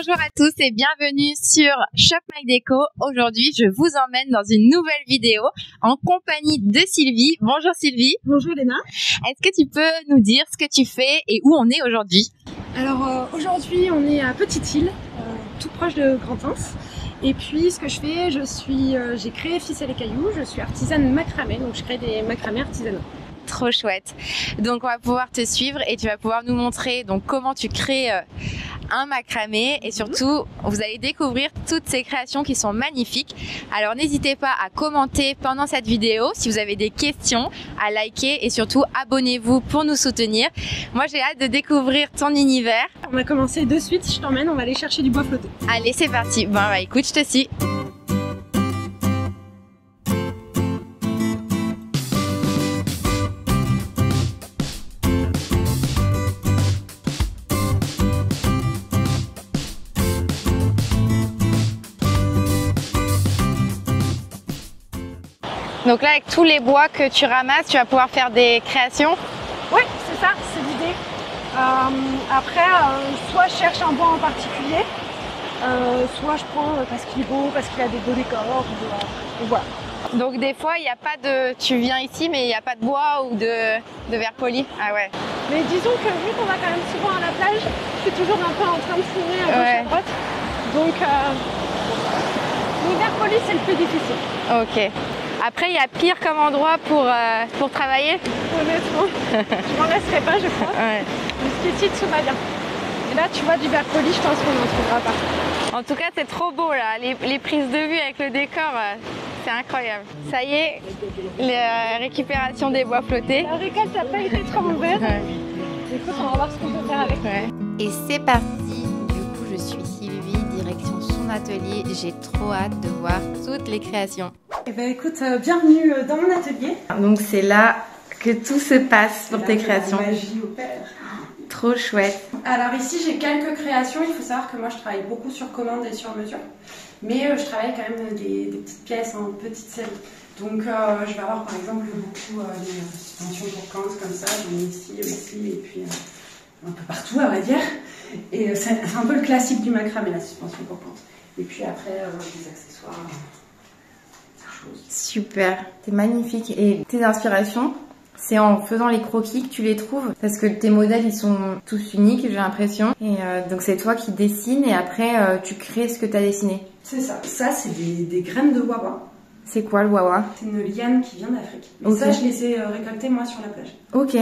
Bonjour à tous et bienvenue sur Shop My Déco. Aujourd'hui, je vous emmène dans une nouvelle vidéo en compagnie de Sylvie. Bonjour Sylvie. Bonjour Elena. Est-ce que tu peux nous dire ce que tu fais et où on est aujourd'hui? Alors aujourd'hui, on est à Petite-Île, tout proche de Grand'Anse. Et puis ce que je fais, j'ai créé Ficelle et Cailloux, je suis artisane macramé, donc je crée des macramés artisanaux. Trop chouette. Donc on va pouvoir te suivre et tu vas pouvoir nous montrer donc comment tu crées un macramé et surtout vous allez découvrir toutes ces créations qui sont magnifiques. Alors n'hésitez pas à commenter pendant cette vidéo si vous avez des questions, à liker et surtout abonnez-vous pour nous soutenir. Moi j'ai hâte de découvrir ton univers. On a commencé de suite, je t'emmène, on va aller chercher du bois flotté. Allez c'est parti. Bon bah écoute, je te suis. Donc là, avec tous les bois que tu ramasses, tu vas pouvoir faire des créations? Oui, c'est ça, c'est l'idée. Après, soit je cherche un bois en particulier, soit je prends parce qu'il est beau, parce qu'il a des beaux décors, ou voilà. Donc des fois, il n'y a pas de... Tu viens ici, mais il n'y a pas de bois ou de verre poli? Ah ouais. Mais disons que vu qu'on va quand même souvent à la plage, je suis toujours un peu en train de fouiner à gauche à droite. Donc, le verre poli, c'est le plus difficile. Ok. Après, il y a pire comme endroit pour travailler? Honnêtement, je m'en laisserai pas, je crois. Ouais. Jusqu'ici, tout va bien. Et là, tu vois, du verre poli, je pense qu'on n'en trouvera pas. En tout cas, c'est trop beau, là. Les prises de vue avec le décor, c'est incroyable. Ça y est, la récupération des bois flottés. La récolte n'a pas été trop mauvaise. Ouais. Écoute, on va voir ce qu'on peut faire avec. Ouais. Et c'est parti. Du coup, je suis Sylvie, direction son atelier. J'ai trop hâte de voir toutes les créations. Eh ben écoute, bienvenue dans mon atelier. Donc c'est là que tout se passe pour tes créations. La magie opère. Trop chouette. Alors ici j'ai quelques créations. Il faut savoir que moi je travaille beaucoup sur commande et sur mesure. Mais je travaille quand même des petites pièces en petite série. Donc je vais avoir par exemple beaucoup des suspensions pour plantes comme ça. J'en ai ici aussi et puis un peu partout à vrai dire. Et c'est un peu le classique du macramé, la suspension pour plantes. Et puis après des accessoires. Super, c'est magnifique. Et tes inspirations, c'est en faisant les croquis que tu les trouves? Parce que tes modèles, ils sont tous uniques, j'ai l'impression. Et donc c'est toi qui dessines et après tu crées ce que tu as dessiné. C'est ça. Ça, c'est des graines de wawa. C'est quoi le wawa? C'est une liane qui vient d'Afrique. Mais okay. Ça, je les ai récoltées moi sur la plage. Ok.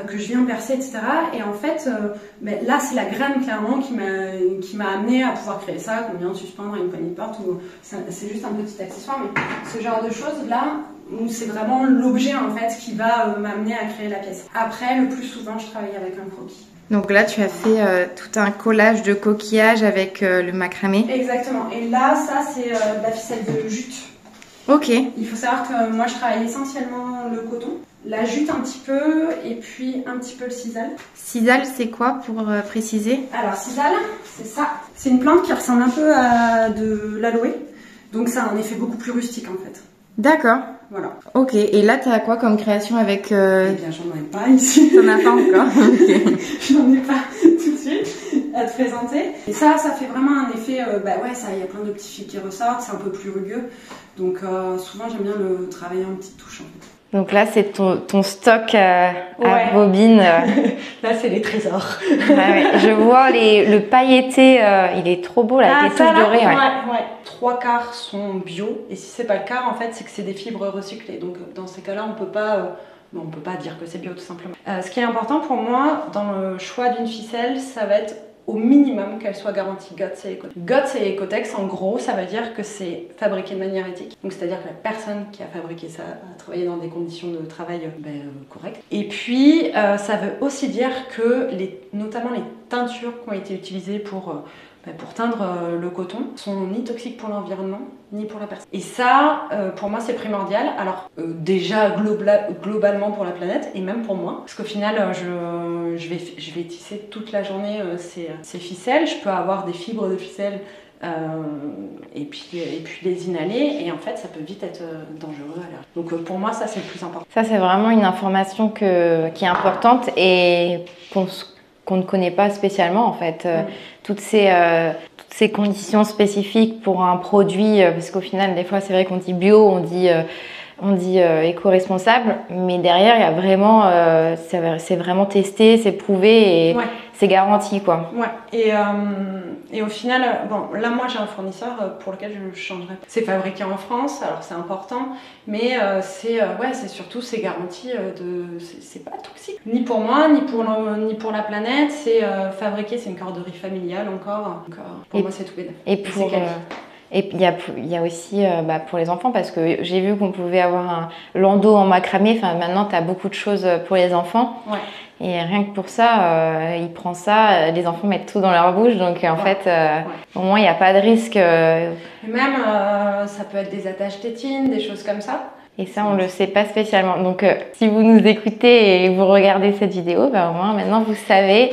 Que je viens percer, etc. Et en fait, là, c'est la graine clairement qui m'a amené à pouvoir créer ça, qu'on vient suspendre à une poignée de porte. C'est juste un petit accessoire, mais ce genre de choses là, où c'est vraiment l'objet en fait qui va m'amener à créer la pièce. Après, le plus souvent, je travaille avec un croquis. Donc là, tu as fait tout un collage de coquillages avec le macramé. Exactement. Et là, ça, c'est de la ficelle de jute. Ok. Il faut savoir que moi, je travaille essentiellement le coton, la jute un petit peu, et puis un petit peu le sisal. Sisal, c'est quoi pour préciser? Alors, sisal, c'est ça. C'est une plante qui ressemble un peu à de l'aloe. Donc ça a un effet beaucoup plus rustique en fait. D'accord. Voilà. Ok, et là tu as quoi comme création avec... Eh bien j'en ai pas ici. T'en as pas encore? Okay. J'en ai pas tout de suite à te présenter. Et ça fait vraiment un effet, ouais, ça, il y a plein de petits fils qui ressortent, c'est un peu plus rugueux. Donc souvent j'aime bien le travailler en petite touche en fait. Donc là, c'est ton stock à bobine. Là, c'est les trésors. Ouais. Je vois le pailleté, il est trop beau là, avec les touches dorées. Ouais. 3/4 sont bio, et si c'est pas le cas, en fait, c'est que c'est des fibres recyclées. Donc dans ces cas-là, on peut pas dire que c'est bio tout simplement. Ce qui est important pour moi dans le choix d'une ficelle, ça va être au minimum qu'elle soit garantie GOTS et Ecotex. GOTS et Ecotex, en gros, ça veut dire que c'est fabriqué de manière éthique. Donc c'est-à-dire que la personne qui a fabriqué ça a travaillé dans des conditions de travail correctes. Et puis, ça veut aussi dire que notamment les teintures qui ont été utilisées pour teindre le coton sont ni toxiques pour l'environnement ni pour la personne. Et ça, pour moi, c'est primordial. Alors déjà globalement pour la planète et même pour moi, parce qu'au final, je vais tisser toute la journée ces ficelles. Je peux avoir des fibres de ficelle et puis les inhaler, et en fait ça peut vite être dangereux à l'air. Donc pour moi ça c'est le plus important. Ça c'est vraiment une information qui est importante et qu'on ne connaît pas spécialement en fait. Toutes ces conditions spécifiques pour un produit, parce qu'au final, des fois, c'est vrai qu'on dit bio, on dit éco-responsable, mais derrière, il y a vraiment, c'est vraiment testé, c'est prouvé et c'est garanti, quoi. Ouais. Et au final, bon, là, moi, j'ai un fournisseur pour lequel je ne changerai pas. C'est fabriqué en France, alors c'est important, mais c'est surtout, c'est garanti c'est pas toxique. Ni pour moi, ni pour la planète. C'est fabriqué, c'est une corderie familiale encore. Donc, pour moi, c'est tout bénef. Et il y a aussi pour les enfants, parce que j'ai vu qu'on pouvait avoir un landau en macramé. Enfin, maintenant, tu as beaucoup de choses pour les enfants. Ouais. Et rien que pour ça, il prend ça, les enfants mettent tout dans leur bouche. Donc, en fait, au moins, il n'y a pas de risque. Et même, ça peut être des attaches tétines, des choses comme ça. Et ça, on ne le sait pas spécialement. Donc, si vous nous écoutez et vous regardez cette vidéo, au moins, maintenant, vous savez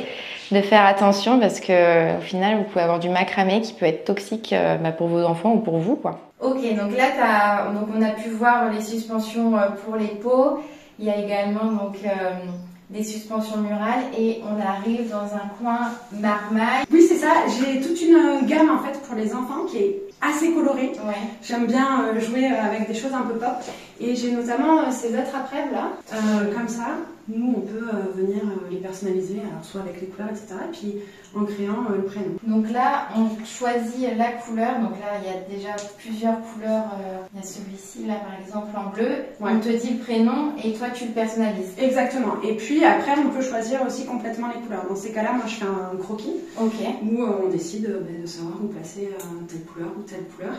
de faire attention parce que au final, vous pouvez avoir du macramé qui peut être toxique pour vos enfants ou pour vous, quoi. Ok, donc là, on a pu voir les suspensions pour les pots. Il y a également des suspensions murales et on arrive dans un coin marmaille. Oui, c'est ça. J'ai toute une gamme en fait pour les enfants qui est assez colorée. Ouais. J'aime bien jouer avec des choses un peu pop. Et j'ai notamment ces attrape-rêves là, comme ça. Nous, on peut venir les personnaliser, alors soit avec les couleurs, etc. Et puis en créant le prénom. Donc là, on choisit la couleur. Donc là, il y a déjà plusieurs couleurs. Il y a celui-ci là, par exemple, en bleu. Ouais. On te dit le prénom et toi, tu le personnalises. Exactement. Et puis après, on peut choisir aussi complètement les couleurs. Dans ces cas-là, moi, je fais un croquis. Ok. Où on décide de savoir où placer telle couleur ou telle couleur.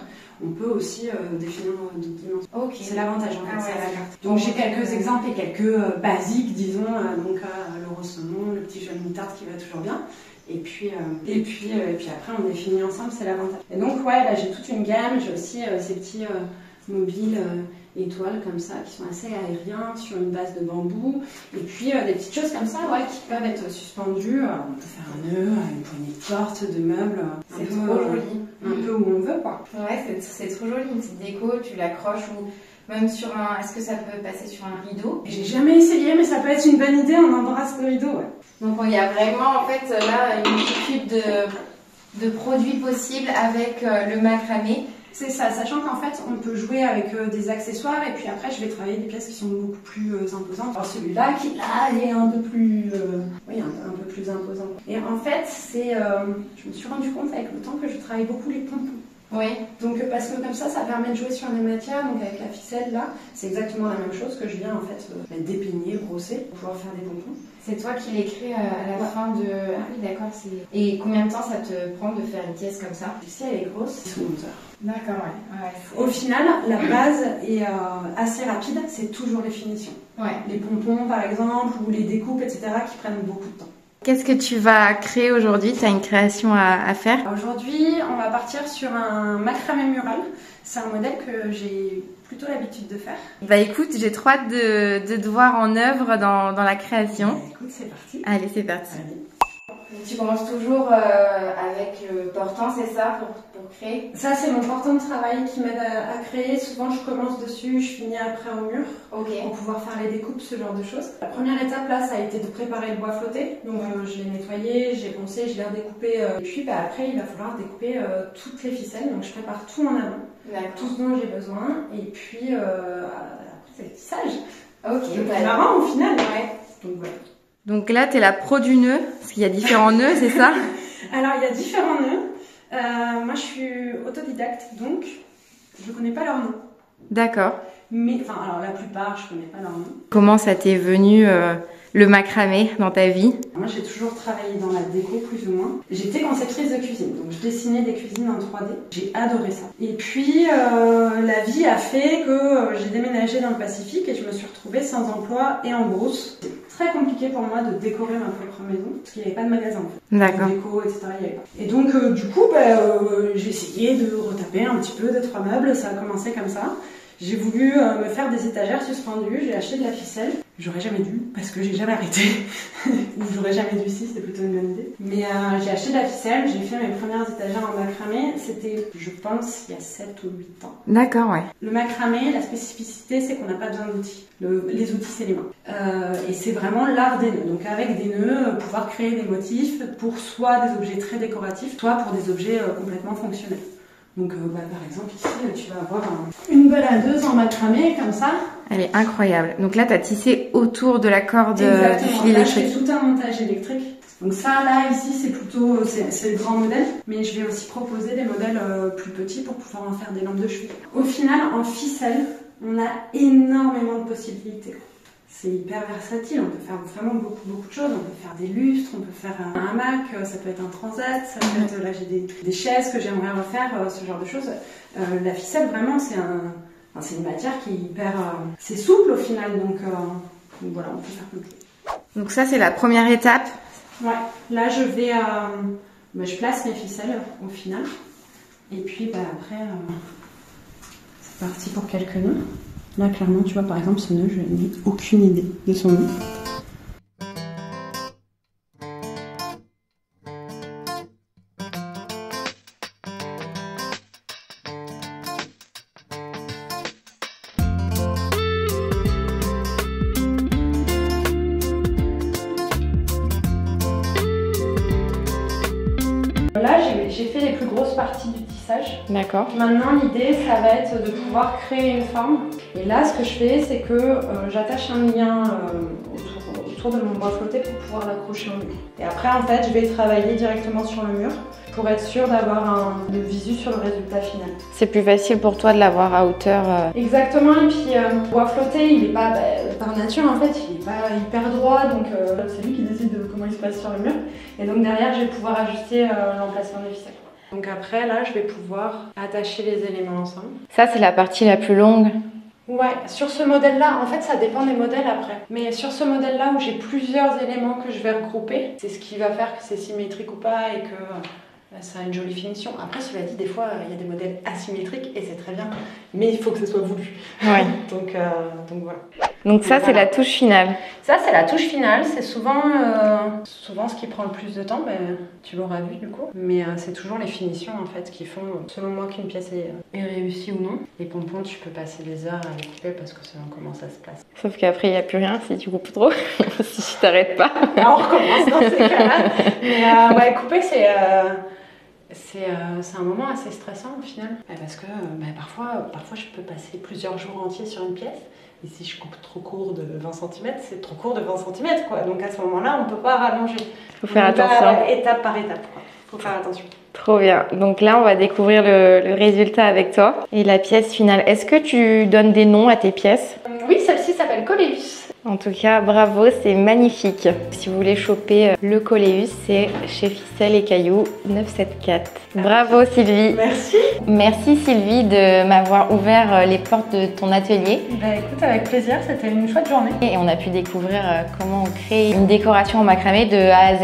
On peut aussi définir d'autres dimensions. Okay. C'est l'avantage en fait, c'est la carte. Donc j'ai quelques exemples et quelques basiques, disons, le rose saumon, le petit jaune moutarde qui va toujours bien. Et puis après on définit ensemble, c'est l'avantage. Et donc là j'ai toute une gamme, j'ai aussi ces petits mobiles étoiles comme ça qui sont assez aériens sur une base de bambou. Et puis des petites choses comme ça qui peuvent être suspendues. On peut faire un nœud, une poignée de porte, de meubles. C'est trop joli. Un peu où on veut quoi. Ouais, c'est trop joli, une petite déco, tu l'accroches ou même sur un... Est-ce que ça peut passer sur un rideau? J'ai jamais essayé, mais ça peut être une bonne idée, on embrasse le rideau, ouais. Donc il y a vraiment en fait là une multitude de produits possibles avec le macramé. C'est ça, sachant qu'en fait on peut jouer avec des accessoires et puis après je vais travailler des pièces qui sont beaucoup plus imposantes. Alors celui-là qui là est un peu plus un peu plus imposant. Et en fait je me suis rendu compte avec le temps que je travaille beaucoup les pompons. Oui. Donc parce que comme ça permet de jouer sur les matières, donc avec la ficelle là, c'est exactement la même chose que je viens en fait dépeigner, brosser pour pouvoir faire des pompons. C'est toi qui l'écris à la fin de... Ah oui d'accord, Et combien de temps ça te prend de faire une pièce comme ça? Si elle est grosse, c'est 11 heures. D'accord, ouais. Au final, la base est assez rapide, c'est toujours les finitions. Ouais. Les pompons par exemple, ou les découpes, etc. qui prennent beaucoup de temps. Qu'est-ce que tu vas créer aujourd'hui? Tu as une création à faire? Aujourd'hui, on va partir sur un macramé mural. C'est un modèle que j'ai plutôt l'habitude de faire. Bah écoute, j'ai trop hâte de te voir en œuvre dans la création. Bah, écoute, c'est parti. Allez, c'est parti. Allez. Tu commences toujours avec le portant, c'est ça, pour créer? Ça, c'est mon portant de travail qui m'aide à créer. Souvent, je commence dessus, je finis après au mur pour pouvoir faire les découpes, ce genre de choses. La première étape, là, ça a été de préparer le bois flotté. Donc, je l'ai nettoyé, j'ai poncé, je l'ai redécoupé. Et puis, après, il va falloir découper toutes les ficelles. Donc, je prépare tout en amont, tout ce dont j'ai besoin. Et puis, après, c'est le tissage. C'est marrant au final. Ouais. Donc, voilà. Donc là, tu es la pro du nœud, parce qu'il y a différents nœuds, c'est ça? Alors, il y a différents nœuds. Moi, je suis autodidacte, donc je connais pas leurs noms. D'accord. Mais, alors la plupart, je connais pas leurs noms. Comment ça t'est venu le macramé dans ta vie? Moi, j'ai toujours travaillé dans la déco, plus ou moins. J'étais conceptrice de cuisine, donc je dessinais des cuisines en 3D. J'ai adoré ça. Et puis, la vie a fait que j'ai déménagé dans le Pacifique et je me suis retrouvée sans emploi et en brousse. C'est très compliqué pour moi de décorer ma propre maison, parce qu'il n'y avait pas de magasin en fait. D'accord. De déco, etc. Il n'y avait pas. Et donc, du coup, j'ai essayé de retaper un petit peu, 2-3 meubles. Ça a commencé comme ça. J'ai voulu me faire des étagères suspendues, j'ai acheté de la ficelle J'aurais jamais dû, parce que j'ai jamais arrêté. Ou j'aurais jamais dû si, c'est plutôt une bonne idée. Mais j'ai acheté de la ficelle, j'ai fait mes premières étagères en macramé. C'était, je pense, il y a 7 ou 8 ans. D'accord, ouais. Le macramé, la spécificité, c'est qu'on n'a pas besoin d'outils. Les outils, c'est les mains. Et c'est vraiment l'art des nœuds. Donc avec des nœuds, pouvoir créer des motifs pour soit des objets très décoratifs, soit pour des objets complètement fonctionnels. Donc par exemple ici, tu vas avoir une baladeuse en macramé comme ça. Elle est incroyable. Donc là, tu as tissé autour de la corde du fil là, électrique. je fais tout un montage électrique. Donc ça, là, ici, c'est plutôt c'est le grand modèle. Mais je vais aussi proposer des modèles plus petits pour pouvoir en faire des lampes de chevet. Au final, en ficelle, on a énormément de possibilités. C'est hyper versatile, on peut faire vraiment beaucoup de choses. On peut faire des lustres, on peut faire un hamac, ça peut être un transat, ça peut être, là j'ai des chaises que j'aimerais refaire, ce genre de choses. La ficelle, vraiment, c'est une matière qui est hyper... c'est souple au final, donc voilà, on peut faire comme ça. Donc ça, c'est la première étape. Ouais, là je vais... je place mes ficelles au final. Et puis après, c'est parti pour quelques nœuds. Là, clairement, tu vois, par exemple, ce nœud, je n'ai aucune idée de son nom. Là, j'ai fait les plus grosses parties du tissage. D'accord. Maintenant, l'idée, ça va être de pouvoir créer une forme. Et là, ce que je fais, c'est que j'attache un lien autour de mon bois flotté pour pouvoir l'accrocher au mur. Et après, en fait, je vais travailler directement sur le mur pour être sûre d'avoir le visu sur le résultat final. C'est plus facile pour toi de l'avoir à hauteur. Exactement, et puis le bois flotté, il est pas, par nature en fait, il est pas hyper droit, donc c'est lui qui décide de comment il se passe sur le mur. Et donc derrière, je vais pouvoir ajuster l'emplacement des ficelles. Donc après, là, je vais pouvoir attacher les éléments ensemble. Ça, c'est la partie la plus longue. Ouais, sur ce modèle-là, en fait, ça dépend des modèles après. Mais sur ce modèle-là, où j'ai plusieurs éléments que je vais regrouper, c'est ce qui va faire que c'est symétrique ou pas et que ça a une jolie finition. Après, cela dit, des fois, il y a des modèles asymétriques et c'est très bien, mais il faut que ce soit voulu. Ouais. donc voilà. Donc ça, c'est la touche finale. Ça, c'est la touche finale. C'est souvent ce qui prend le plus de temps, tu l'auras vu du coup. Mais c'est toujours les finitions en fait qui font, selon moi, qu'une pièce est réussie ou non. Les pompons, tu peux passer des heures à les couper parce que selon comment ça se place. Sauf qu'après, il n'y a plus rien si tu coupes trop, si tu t'arrêtes pas. Alors, on recommence dans ces cas-là. Mais couper, c'est un moment assez stressant au final. Parce que parfois, je peux passer plusieurs jours entiers sur une pièce. Et si je coupe trop court de 20 cm, c'est trop court de 20 cm quoi. Donc à ce moment-là, on ne peut pas rallonger. Il faut faire attention. Étape par étape quoi. Faut faire attention. Trop bien. Donc là, on va découvrir le résultat avec toi. Et la pièce finale. Est-ce que tu donnes des noms à tes pièces? Oui, celle-ci s'appelle Coléus. En tout cas, bravo, c'est magnifique. Si vous voulez choper le Coléus, c'est chez Ficelle et Cailloux 974. Bravo Sylvie. Merci. Merci Sylvie de m'avoir ouvert les portes de ton atelier. Écoute, avec plaisir, c'était une chouette journée. Et on a pu découvrir comment on crée une décoration en macramé de A à Z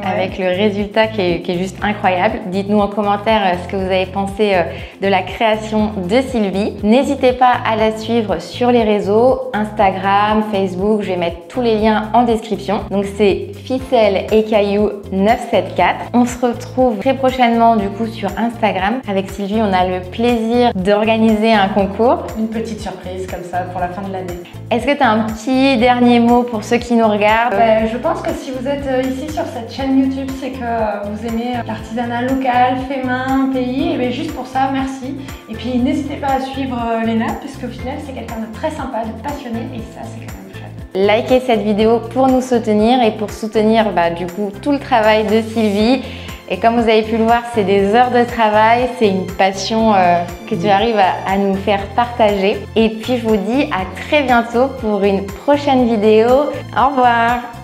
avec le résultat qui est juste incroyable. Dites-nous en commentaire ce que vous avez pensé de la création de Sylvie. N'hésitez pas à la suivre sur les réseaux, Instagram, Facebook. Je vais mettre tous les liens en description. Donc c'est Ficelle et Cailloux 974. On se retrouve très prochainement du coup sur Instagram. Avec Sylvie, on a le plaisir d'organiser un concours. Une petite surprise comme ça pour la fin de l'année. Est-ce que tu as un petit dernier mot pour ceux qui nous regardent? Je pense que si vous êtes ici sur cette chaîne YouTube, c'est que vous aimez l'artisanat local, fait main, pays. Et juste pour ça, merci. Et puis n'hésitez pas à suivre Léna, puisqu'au final, c'est quelqu'un de très sympa, de passionné. Et ça, c'est quand même chouette. Likez cette vidéo pour nous soutenir et pour soutenir du coup tout le travail de Sylvie. Et comme vous avez pu le voir, c'est des heures de travail, c'est une passion que tu arrives à nous faire partager. Et puis je vous dis à très bientôt pour une prochaine vidéo. Au revoir!